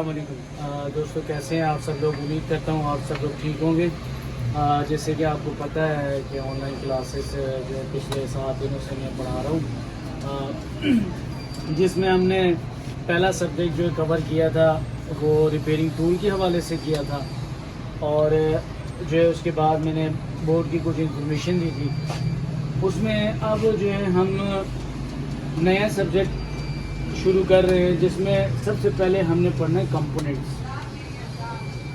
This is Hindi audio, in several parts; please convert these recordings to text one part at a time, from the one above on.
अस्सलाम वालेकुम दोस्तों, कैसे हैं आप सब लोग। उम्मीद करता हूँ आप सब लोग ठीक होंगे। जैसे कि आपको पता है कि ऑनलाइन क्लासेस जो पिछले 7 दिनों से मैं पढ़ा रहा हूँ, जिसमें हमने पहला सब्जेक्ट जो कवर किया था वो रिपेयरिंग टूल के हवाले से किया था, और जो है उसके बाद मैंने बोर्ड की कुछ इंफॉर्मेशन दी थी। उसमें अब जो है हम नया सब्जेक्ट शुरू कर रहे हैं, जिसमें सबसे पहले हमने पढ़ना है कंपोनेंट्स।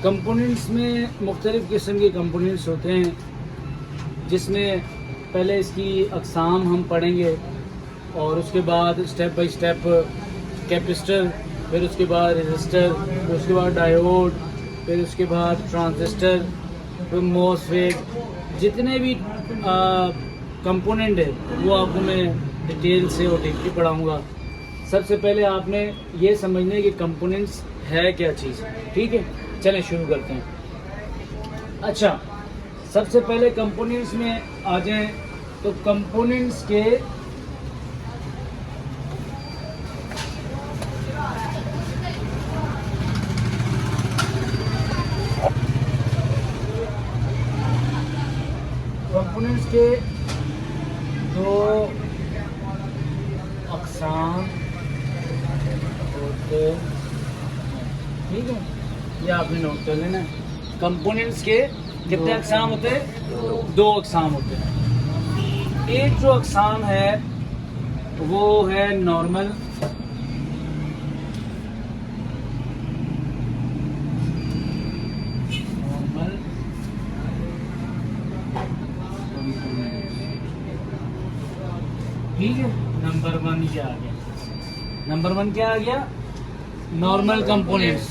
कंपोनेंट्स में मुख्तलिफ़ किस्म के कंपोनेंट्स होते हैं, जिसमें पहले इसकी अक़साम हम पढ़ेंगे और उसके बाद स्टेप बाय स्टेप कैपेसिटर, फिर उसके बाद रेजिस्टर, फिर उसके बाद डायोड, फिर उसके बाद ट्रांजिस्टर, फिर मॉसफेट, जितने भी कंपोनेंट है वो आपको मैं डिटेल से और डीपली पढ़ाऊँगा। सबसे पहले आपने ये समझना है कि कंपोनेंट्स है क्या चीज़, ठीक है। चलें शुरू करते हैं। अच्छा, सबसे पहले कंपोनेंट्स में आ जाएं तो कंपोनेंट्स के दो अक़साम होते हैं, ठीक है। ये आपने नोट कर लेना। कंपोनेंट्स के कितने अक़साम होते हैं? 2 अक़साम होते हैं। एक जो अक़साम है वो है नॉर्मल, ठीक है। नंबर 1 क्या आ गया? नंबर 1 क्या आ गया? Normal components.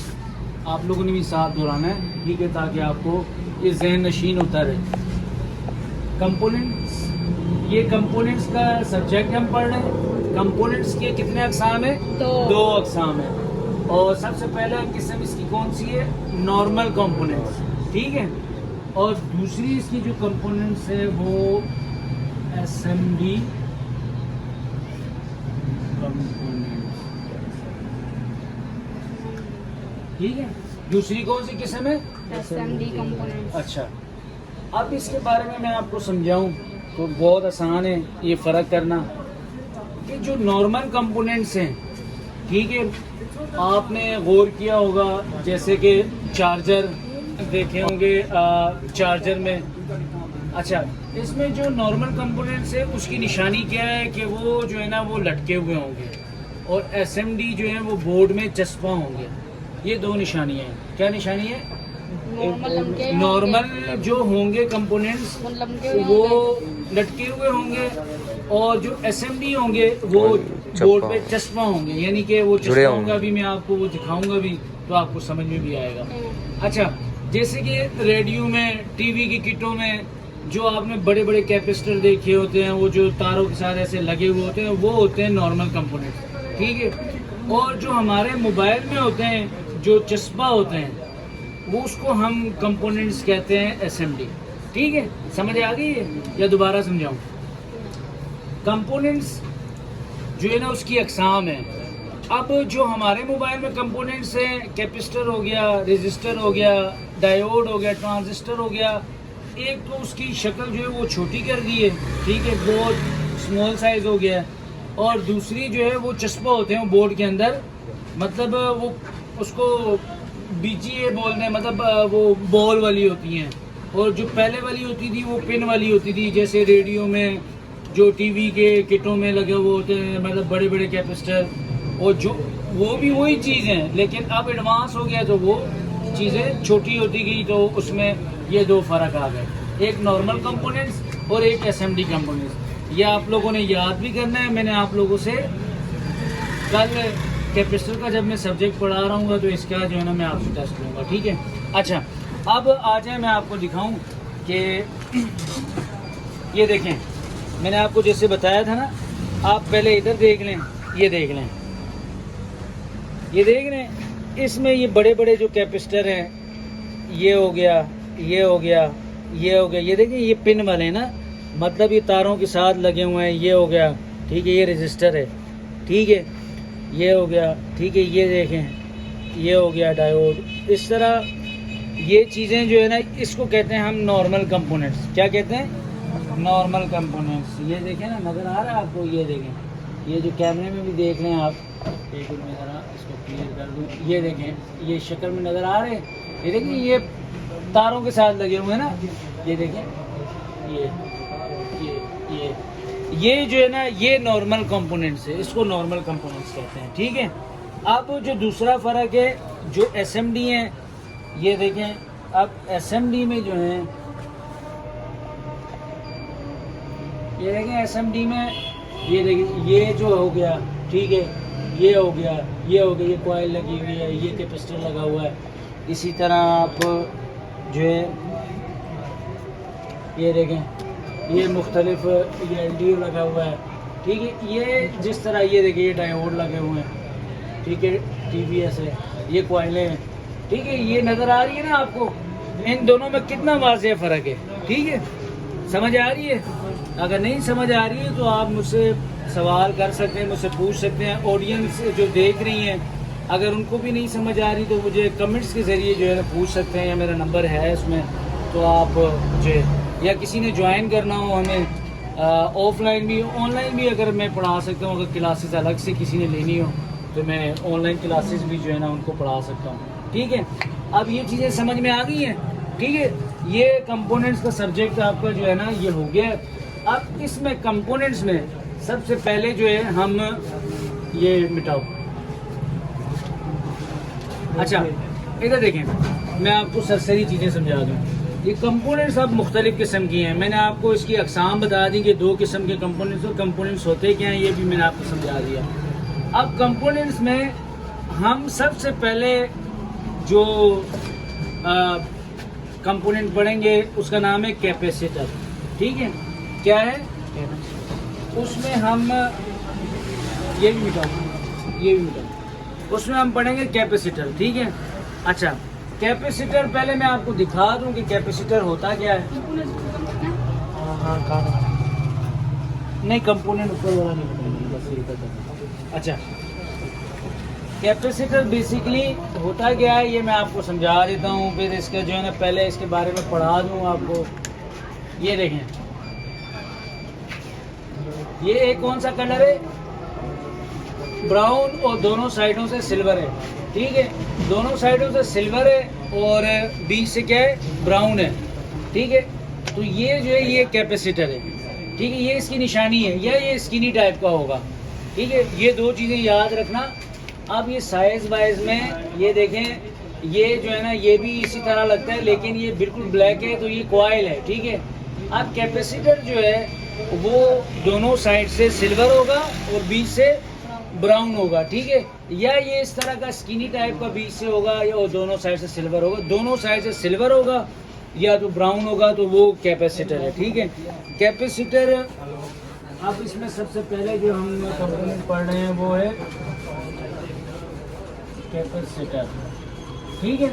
आप लोगों ने भी साथ दोहराना है, ठीक है, ताकि आपको ये ज़हन नशीन होता रहे। कंपोनेंट्स, ये कंपोनेंट्स का सब्जेक्ट हम पढ़ रहे हैं। कंपोनेंट्स के कितने अक़साम है? 2 अक़साम है। और सबसे पहले किस्म इसकी कौन सी है? नॉर्मल कंपोनेंट्स, ठीक है। और दूसरी इसकी जो कंपोनेंट्स है वो एसएमडी कंपोनेंट्स, ठीक है। दूसरी कौन सी किस्म है? SMD components. अच्छा, अब इसके बारे में मैं आपको समझाऊं तो बहुत आसान है ये फ़र्क करना कि जो नॉर्मल कंपोनेंट्स हैं, ठीक है, आपने गौर किया होगा जैसे कि चार्जर देखे होंगे चार्जर में। अच्छा, इसमें जो नॉर्मल कंपोनेंट्स है उसकी निशानी क्या है कि वो जो है ना वो लटके हुए होंगे, और एसएमडी जो है वो बोर्ड में चस्पा होंगे। ये 2 निशानियाँ हैं। क्या निशानी है? नॉर्मल जो होंगे कंपोनेंट्स वो लटके हुए होंगे, और जो एसएमडी होंगे वो बोर्ड पे चस्पा होंगे, यानी कि वो चस्पा होंगे। अभी मैं आपको वो दिखाऊंगा भी तो आपको समझ में भी आएगा। अच्छा, जैसे कि रेडियो में, टीवी की किटों में जो आपने बड़े बड़े कैपेसिटर देखे होते हैं, वो जो तारों के साथ ऐसे लगे हुए होते हैं, वो होते हैं नॉर्मल कंपोनेंट, ठीक है। और जो हमारे मोबाइल में होते हैं, जो चस्पा होते हैं, वो उसको हम कंपोनेंट्स कहते हैं एसएमडी, ठीक है। समझ आ गई है या दोबारा समझाऊं? कंपोनेंट्स जो है ना उसकी अक़साम है। अब जो हमारे मोबाइल में कंपोनेंट्स हैं, कैपेसिटर हो गया, रेजिस्टर हो गया, डायोड हो गया, ट्रांजिस्टर हो गया, एक तो उसकी शक्ल जो है वो छोटी कर दी है, ठीक है, बहुत स्मॉल साइज हो गया, और दूसरी जो है वो चस्पा होते हैं बोर्ड के अंदर, मतलब वो उसको बीजीए बोलते हैं, मतलब वो बॉल वाली होती हैं। और जो पहले वाली होती थी वो पिन वाली होती थी, जैसे रेडियो में, जो टीवी के किटों में लगे हुए होते हैं, मतलब बड़े बड़े कैपेसिटर, और जो वो भी वही चीज़ हैं, लेकिन अब एडवांस हो गया तो वो चीज़ें छोटी होती गई, तो उसमें ये 2 फ़र्क आ गए, एक नॉर्मल कंपोनेंट्स और एक एसएमडी कंपोनेंट्स। ये आप लोगों ने याद भी करना है। मैंने आप लोगों से कल कैपेसिटर का जब मैं सब्जेक्ट पढ़ा रहा हूँ तो इसका जो है ना मैं आपसे टेस्ट लूँगा, ठीक है। अच्छा, अब आ जाए मैं आपको दिखाऊं कि ये देखें, मैंने आपको जैसे बताया था ना, आप पहले इधर देख लें, ये देख लें, ये देख लें, इसमें ये बड़े बड़े जो कैपेसिटर हैं, ये हो गया, ये हो गया, ये हो गया, ये देखें, ये पिन वाले हैं ना, मतलब ये तारों के साथ लगे हुए हैं, ये हो गया, ठीक है, ये रजिस्टर है, ठीक है, ये हो गया, ठीक है, ये देखें, ये हो गया डायोड। इस तरह ये चीज़ें जो है ना, इसको कहते हैं हम नॉर्मल कंपोनेंट्स। क्या कहते हैं? Normal components. ये देखें ना, नज़र आ रहा है आपको? ये देखें, ये जो कैमरे में भी देख रहे हैं आप, एक मिनट में ज़रा इसको क्लियर कर दूँ। ये देखें, ये शक्ल में नज़र आ रहे हैं। ये देखें, ये तारों के साथ लगे हुए हैं ना। ये देखें, ये जो है ना, ये नॉर्मल कंपोनेंट्स है, इसको नॉर्मल कंपोनेंट्स कहते हैं। ठीक है। अब जो दूसरा फ़र्क है, जो एसएमडी है, ये देखें, अब एसएमडी में जो है, ये देखें एसएमडी में, ये देखें, ये जो हो गया, ठीक है, ये हो गया, ये हो गया, ये कॉइल लगी हुई है, ये कैपेसिटर लगा हुआ है। इसी तरह आप जो है, ये देखें, ये मुख्तलिफ, ये एलडीओ लगा हुआ है। ठीक है। ये जिस तरह, ये देखिए, ये डायोड लगे हुए हैं। ठीक है, टीवीएस है, ये कॉइलें हैं। ठीक है। ये नज़र आ रही है ना आपको? इन दोनों में कितना वाज़ेह फ़र्क है। ठीक है, समझ आ रही है? अगर नहीं समझ आ रही है तो आप मुझसे सवाल कर सकते हैं, मुझसे पूछ सकते हैं। ऑडियंस जो देख रही हैं, अगर उनको भी नहीं समझ आ रही तो मुझे कमेंट्स के ज़रिए जो है ना पूछ सकते हैं, या मेरा नंबर है उसमें, तो आप मुझे, या किसी ने ज्वाइन करना हो हमें ऑफलाइन भी, ऑनलाइन भी अगर मैं पढ़ा सकता हूँ। अगर क्लासेस अलग से किसी ने लेनी हो तो मैं ऑनलाइन क्लासेस भी जो है ना उनको पढ़ा सकता हूँ। ठीक है। अब ये चीज़ें समझ में आ गई हैं। ठीक है। ये कंपोनेंट्स का सब्जेक्ट आपका जो है ना, ये हो गया। अब इसमें कंपोनेंट्स में सबसे पहले जो है, हम ये मिटाओ। अच्छा, इधर देखें, मैं आपको सरसरी चीज़ें समझा दूँ। ये कंपोनेंट्स अब मुख्तलिफ़ किस्म की हैं। मैंने आपको इसकी अक़साम बता दी कि 2 किस्म के कंपोनेंट्स, और कंपोनेंट्स होते क्या हैं ये भी मैंने आपको समझा दिया। अब कंपोनेंट्स में हम सबसे पहले जो कंपोनेंट पढ़ेंगे उसका नाम है कैपेसिटर। ठीक है। क्या है? उसमें हम, ये भी मिटाओ, ये भी मिटाओ, उसमें हम पढ़ेंगे कैपेसिटर। ठीक है। अच्छा, कैपेसिटर पहले मैं आपको दिखा दूं कि कैपेसिटर होता क्या है। नहीं, कंपोनेंट ऊपर वाला नहीं बताएंगे, बस ये करता। अच्छा, कैपेसिटर बेसिकली होता क्या है ये मैं आपको समझा देता हूँ, फिर इसका जो है ना, पहले इसके बारे में पढ़ा दूँ आपको। ये देखें, ये एक कौन सा कलर है? ब्राउन, और दोनों साइडों से सिल्वर है। ठीक है। दोनों साइडों से सिल्वर है और बीच से क्या है? ब्राउन है। ठीक है। तो ये जो है, ये कैपेसिटर है। ठीक है। ये इसकी निशानी है, या ये स्किनी टाइप का होगा। ठीक है। ये 2 चीज़ें याद रखना। अब ये साइज वाइज में ये देखें, ये जो है ना, ये भी इसी तरह लगता है, लेकिन ये बिल्कुल ब्लैक है, तो ये कॉइल है। ठीक है। अब कैपेसिटर जो है वो दोनों साइड से सिल्वर होगा और बीच से ब्राउन होगा। ठीक है। या ये इस तरह का स्किनी टाइप का बीच से होगा, या दोनों साइड से सिल्वर होगा। दोनों साइड से सिल्वर होगा या तो ब्राउन होगा, तो वो कैपेसिटर है। ठीक है। कैपेसिटर, अब इसमें सबसे पहले जो हम कंपोनेंट पढ़ रहे हैं वो है कैपेसिटर। ठीक है।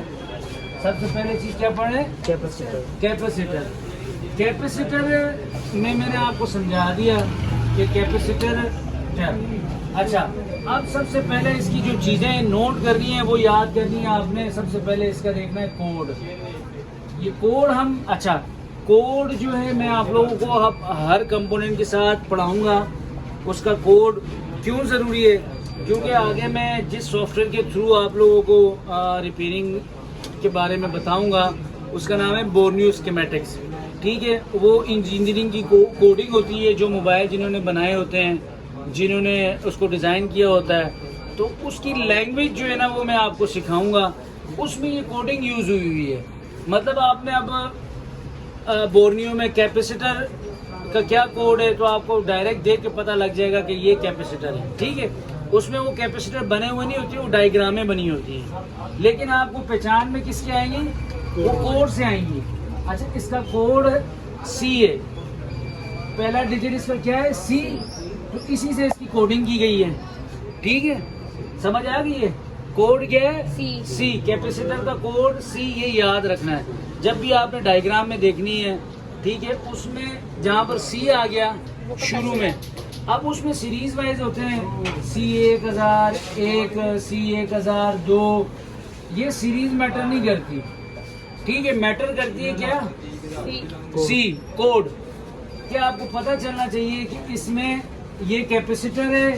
सबसे पहले चीज़ क्या पढ़ रहे हैं? कैपेसिटर। कैपेसिटर, कैपेसिटर में मैंने आपको समझा दिया कि कैपेसिटर क्या। अच्छा, अब सबसे पहले इसकी जो चीज़ें नोट करनी है वो याद करनी है आपने। सबसे पहले इसका देखना है कोड। ये कोड हम, अच्छा, कोड जो है मैं आप लोगों को अब हर कंपोनेंट के साथ पढ़ाऊंगा। उसका कोड क्यों ज़रूरी है? क्योंकि आगे मैं जिस सॉफ्टवेयर के थ्रू आप लोगों को रिपेयरिंग के बारे में बताऊंगा उसका नाम है बोर्नियो स्कीमेटिक्स। ठीक है। वो इंजीनियरिंग की कोडिंग होती है, जो मोबाइल जिन्होंने बनाए होते हैं, जिन्होंने उसको डिज़ाइन किया होता है, तो उसकी लैंग्वेज जो है ना वो मैं आपको सिखाऊंगा। उसमें ये कोडिंग यूज़ हुई है। मतलब आपने अब बोर्नियो में कैपेसिटर का क्या कोड है, तो आपको डायरेक्ट देख के पता लग जाएगा कि ये कैपेसिटर है। ठीक है। उसमें वो कैपेसिटर बने हुए नहीं होती, वो डायग्रामें बनी होती हैं। लेकिन आपको पहचान में किसके आएंगी? वो कोड से आएंगी। अच्छा, इसका कोड C है, पहला डिजिट इसका क्या है? C। तो इसी से इसकी कोडिंग की गई है। ठीक है। समझ आ गई है? कोड क्या है? C। कैपेसिटर का कोड C, ये याद रखना है जब भी आपने डायग्राम में देखनी है। ठीक है। उसमें जहाँ पर C आ गया शुरू में, अब उसमें सीरीज वाइज होते हैं, C1001, C1002, ये सीरीज मैटर नहीं करती, ठीक है। मैटर करती है क्या? सी, कोड। क्या आपको पता चलना चाहिए कि इसमें ये कैपेसिटर है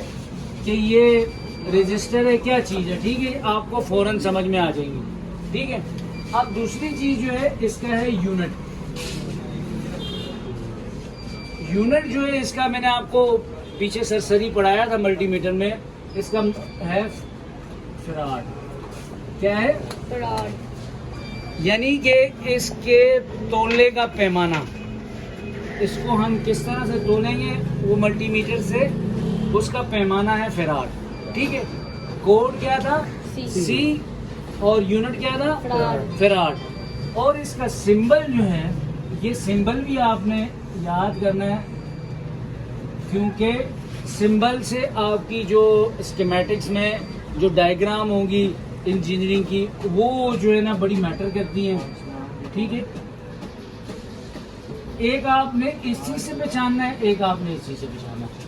कि ये रेजिस्टर है, क्या चीज़ है, ठीक है। आपको फौरन समझ में आ जाएंगी, ठीक है। अब दूसरी चीज़ जो है इसका है यूनिट। यूनिट जो है इसका मैंने आपको पीछे सरसरी पढ़ाया था मल्टीमीटर में, इसका है फराड। क्या है? फराड। यानी कि इसके तोलने का पैमाना, इसको हम किस तरह से तोलेंगे वो मल्टीमीटर से, उसका पैमाना है फराड, ठीक है। कोड क्या था? सी। और यूनिट क्या था? फराड। और इसका सिंबल जो है, ये सिंबल भी आपने याद करना है, क्योंकि सिंबल से आपकी जो स्कीमेटिक्स में जो डायग्राम होगी इंजीनियरिंग की, वो जो है ना बड़ी मैटर करती हैं, ठीक है। एक आपने इस चीज़ से पहचानना है, एक आपने इस चीज़ से पहचानना है।